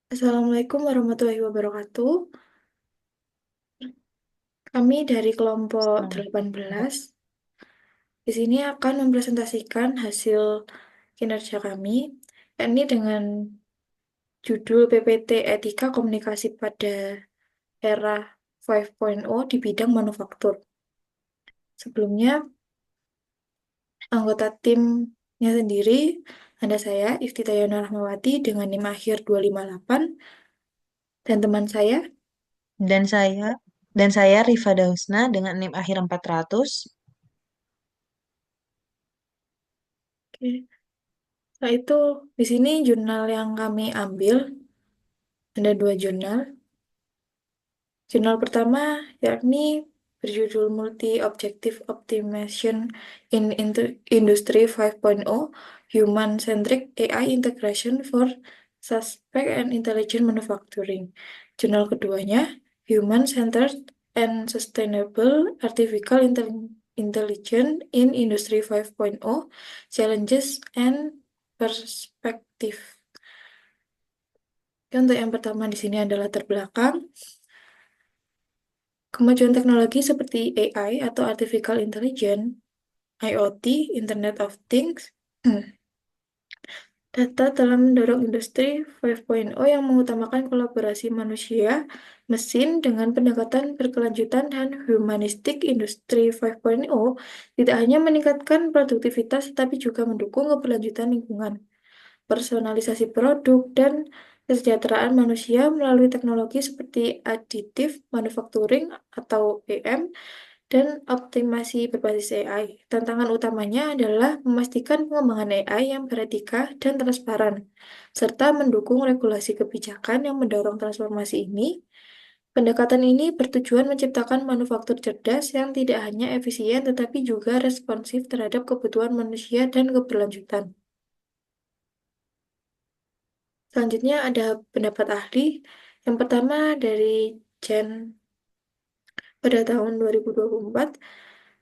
Assalamualaikum warahmatullahi wabarakatuh. Kami dari kelompok Assalamualaikum. 18 di sini akan mempresentasikan hasil kinerja kami, yakni dengan judul PPT Etika Komunikasi pada Era 5.0 di bidang manufaktur. Sebelumnya, anggota timnya sendiri, ada saya, Iftitayana Rahmawati dengan NIM akhir 258, dan teman saya. Dan saya dan saya Rifada Husna dengan NIM akhir 400. Oke. Nah, itu di sini jurnal yang kami ambil, ada dua jurnal. Jurnal pertama yakni berjudul Multi-Objective Optimization in Industry 5.0 Human-Centric AI Integration for Suspect and Intelligent Manufacturing. Jurnal keduanya Human-Centered and Sustainable Artificial Intelligence in Industry 5.0 Challenges and Perspective. Untuk yang pertama di sini adalah latar belakang. Kemajuan teknologi seperti AI atau Artificial Intelligence, IoT, Internet of Things, data telah mendorong industri 5.0 yang mengutamakan kolaborasi manusia, mesin dengan pendekatan berkelanjutan dan humanistik. Industri 5.0 tidak hanya meningkatkan produktivitas tetapi juga mendukung keberlanjutan lingkungan, personalisasi produk, dan kesejahteraan manusia melalui teknologi seperti additive manufacturing atau AM dan optimasi berbasis AI. Tantangan utamanya adalah memastikan pengembangan AI yang beretika dan transparan, serta mendukung regulasi kebijakan yang mendorong transformasi ini. Pendekatan ini bertujuan menciptakan manufaktur cerdas yang tidak hanya efisien tetapi juga responsif terhadap kebutuhan manusia dan keberlanjutan. Selanjutnya ada pendapat ahli. Yang pertama dari Jen pada tahun 2024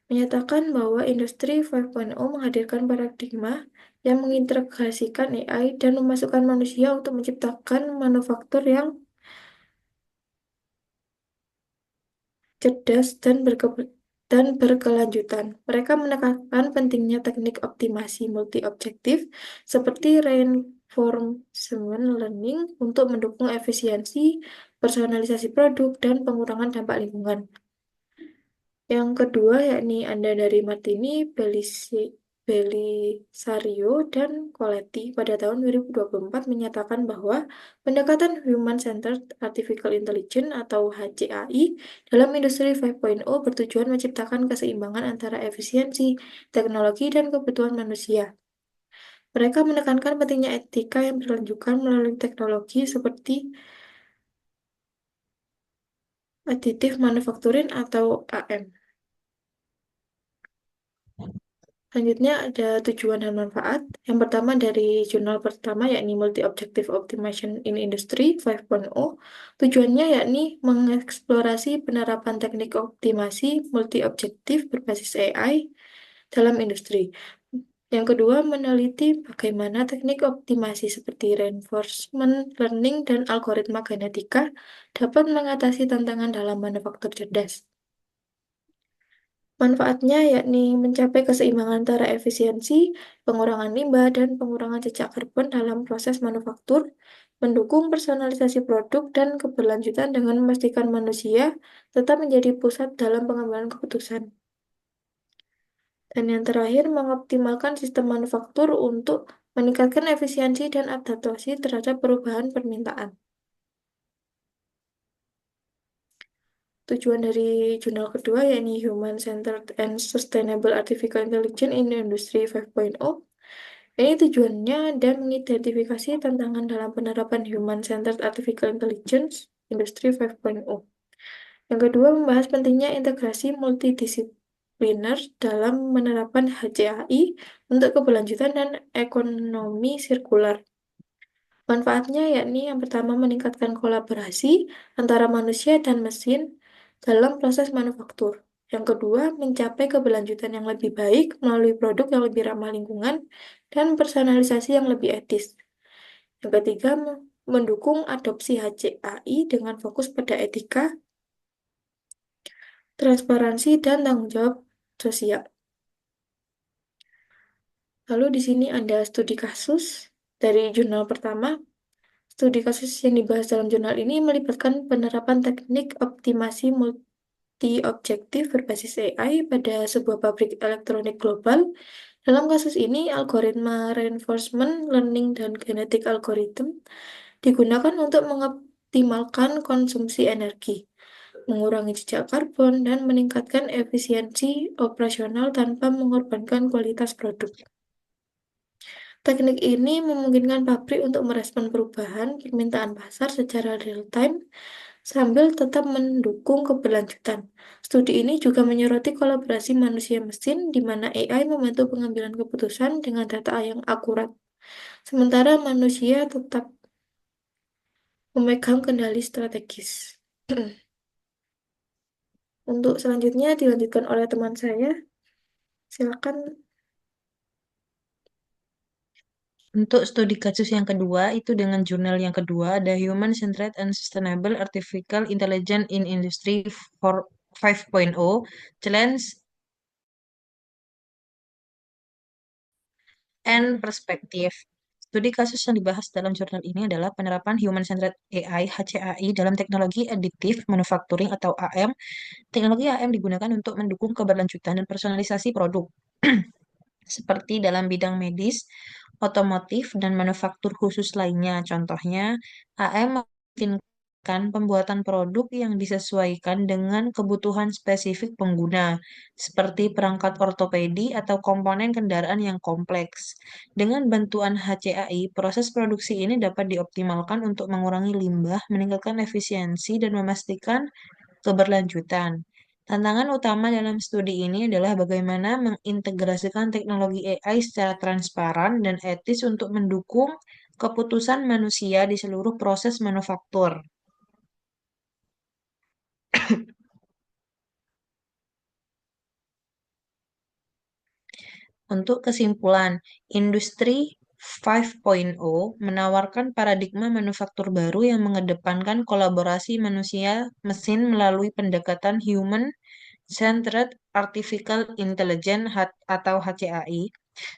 menyatakan bahwa industri 5.0 menghadirkan paradigma yang mengintegrasikan AI dan memasukkan manusia untuk menciptakan manufaktur yang cerdas dan berkelanjutan. Mereka menekankan pentingnya teknik optimasi multi-objektif seperti reinforcement learning untuk mendukung efisiensi, personalisasi produk, dan pengurangan dampak lingkungan. Yang kedua yakni Anda dari Martini, Belisario, dan Coletti pada tahun 2024 menyatakan bahwa pendekatan Human-Centered Artificial Intelligence atau HCAI dalam industri 5.0 bertujuan menciptakan keseimbangan antara efisiensi, teknologi, dan kebutuhan manusia. Mereka menekankan pentingnya etika yang berlanjutan melalui teknologi seperti additive manufacturing atau AM. Selanjutnya ada tujuan dan manfaat. Yang pertama dari jurnal pertama yakni Multi-Objective Optimization in Industry 5.0. Tujuannya yakni mengeksplorasi penerapan teknik optimasi multi-objektif berbasis AI dalam industri. Yang kedua, meneliti bagaimana teknik optimasi seperti reinforcement learning dan algoritma genetika dapat mengatasi tantangan dalam manufaktur cerdas. Manfaatnya yakni mencapai keseimbangan antara efisiensi, pengurangan limbah, dan pengurangan jejak karbon dalam proses manufaktur, mendukung personalisasi produk dan keberlanjutan dengan memastikan manusia tetap menjadi pusat dalam pengambilan keputusan. Dan yang terakhir, mengoptimalkan sistem manufaktur untuk meningkatkan efisiensi dan adaptasi terhadap perubahan permintaan. Tujuan dari jurnal kedua yakni Human-Centered and Sustainable Artificial Intelligence in Industry 5.0. Ini tujuannya dan mengidentifikasi tantangan dalam penerapan Human-Centered Artificial Intelligence Industry 5.0. Yang kedua, membahas pentingnya integrasi multidisipliner dalam menerapkan HCAI untuk keberlanjutan dan ekonomi sirkular. Manfaatnya yakni yang pertama meningkatkan kolaborasi antara manusia dan mesin dalam proses manufaktur. Yang kedua, mencapai keberlanjutan yang lebih baik melalui produk yang lebih ramah lingkungan dan personalisasi yang lebih etis. Yang ketiga, mendukung adopsi HCAI dengan fokus pada etika, transparansi, dan tanggung jawab sosial. Lalu di sini ada studi kasus dari jurnal pertama. Studi kasus yang dibahas dalam jurnal ini melibatkan penerapan teknik optimasi multi-objektif berbasis AI pada sebuah pabrik elektronik global. Dalam kasus ini, algoritma reinforcement learning dan genetic algorithm digugakan untuk mengoptimalkan konsumsi energi, mengurangi jejak karbon, dan meningkatkan efisiensi operasional tanpa mengorbankan kualitas produk. Teknik ini memungkinkan pabrik untuk merespon perubahan permintaan pasar secara real-time sambil tetap mendukung keberlanjutan. Studi ini juga menyoroti kolaborasi manusia-mesin di mana AI membantu pengambilan keputusan dengan data yang akurat, sementara manusia tetap memegang kendali strategis. Untuk selanjutnya dilanjutkan oleh teman saya. Silakan. Untuk studi kasus yang kedua, itu dengan jurnal yang kedua, ada Human Centered and Sustainable Artificial Intelligence in Industry 5.0, Challenge and Perspective. Studi kasus yang dibahas dalam jurnal ini adalah penerapan Human Centered AI (HCAI) dalam teknologi additive manufacturing atau AM. Teknologi AM digunakan untuk mendukung keberlanjutan dan personalisasi produk, seperti dalam bidang medis, otomotif, dan manufaktur khusus lainnya. Contohnya, AM memungkinkan pembuatan produk yang disesuaikan dengan kebutuhan spesifik pengguna, seperti perangkat ortopedi atau komponen kendaraan yang kompleks. Dengan bantuan HCAI, proses produksi ini dapat dioptimalkan untuk mengurangi limbah, meningkatkan efisiensi, dan memastikan keberlanjutan. Tantangan utama dalam studi ini adalah bagaimana mengintegrasikan teknologi AI secara transparan dan etis untuk mendukung keputusan manusia di seluruh proses manufaktur. Untuk kesimpulan, industri 5.0 menawarkan paradigma manufaktur baru yang mengedepankan kolaborasi manusia-mesin melalui pendekatan Human Centered Artificial Intelligence atau HCAI.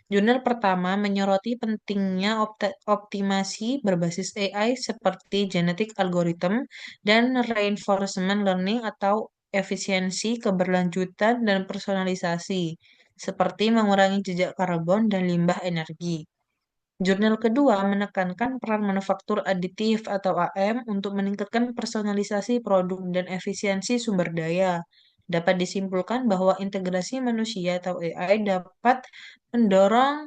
Jurnal pertama menyoroti pentingnya optimasi berbasis AI seperti genetic algorithm dan reinforcement learning atau efisiensi, keberlanjutan, dan personalisasi, seperti mengurangi jejak karbon dan limbah energi. Jurnal kedua menekankan peran manufaktur aditif atau AM untuk meningkatkan personalisasi produk dan efisiensi sumber daya. Dapat disimpulkan bahwa integrasi manusia atau AI dapat mendorong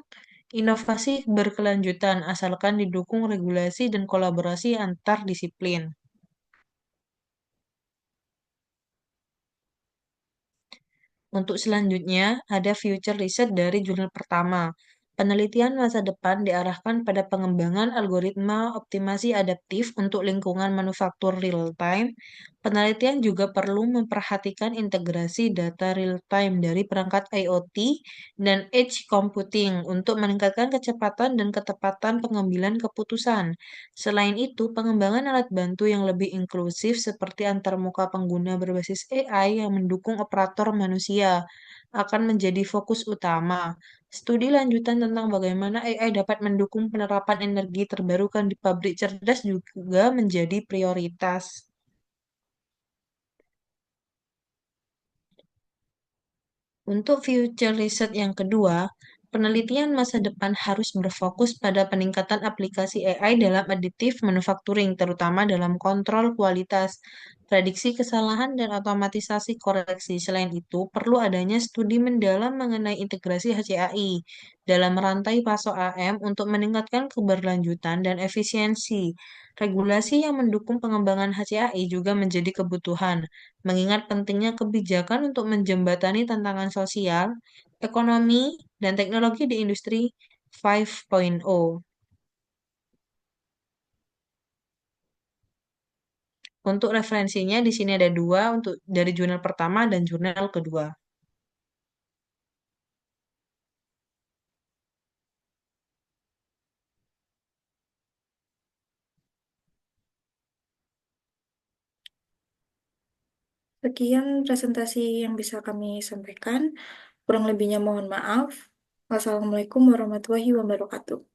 inovasi berkelanjutan asalkan didukung regulasi dan kolaborasi antar disiplin. Untuk selanjutnya, ada future research dari jurnal pertama. Penelitian masa depan diarahkan pada pengembangan algoritma optimasi adaptif untuk lingkungan manufaktur real-time. Penelitian juga perlu memperhatikan integrasi data real-time dari perangkat IoT dan edge computing untuk meningkatkan kecepatan dan ketepatan pengambilan keputusan. Selain itu, pengembangan alat bantu yang lebih inklusif seperti antarmuka pengguna berbasis AI yang mendukung operator manusia akan menjadi fokus utama. Studi lanjutan tentang bagaimana AI dapat mendukung penerapan energi terbarukan di pabrik cerdas juga menjadi prioritas. Untuk future research yang kedua, penelitian masa depan harus berfokus pada peningkatan aplikasi AI dalam additive manufacturing, terutama dalam kontrol kualitas, prediksi kesalahan, dan otomatisasi koreksi. Selain itu, perlu adanya studi mendalam mengenai integrasi HCAI dalam rantai pasok AM untuk meningkatkan keberlanjutan dan efisiensi. Regulasi yang mendukung pengembangan HCAI juga menjadi kebutuhan mengingat pentingnya kebijakan untuk menjembatani tantangan sosial, ekonomi, dan teknologi di industri 5.0. Untuk referensinya di sini ada dua untuk dari jurnal pertama dan jurnal kedua. Sekian presentasi yang bisa kami sampaikan. Kurang lebihnya mohon maaf. Wassalamualaikum warahmatullahi wabarakatuh.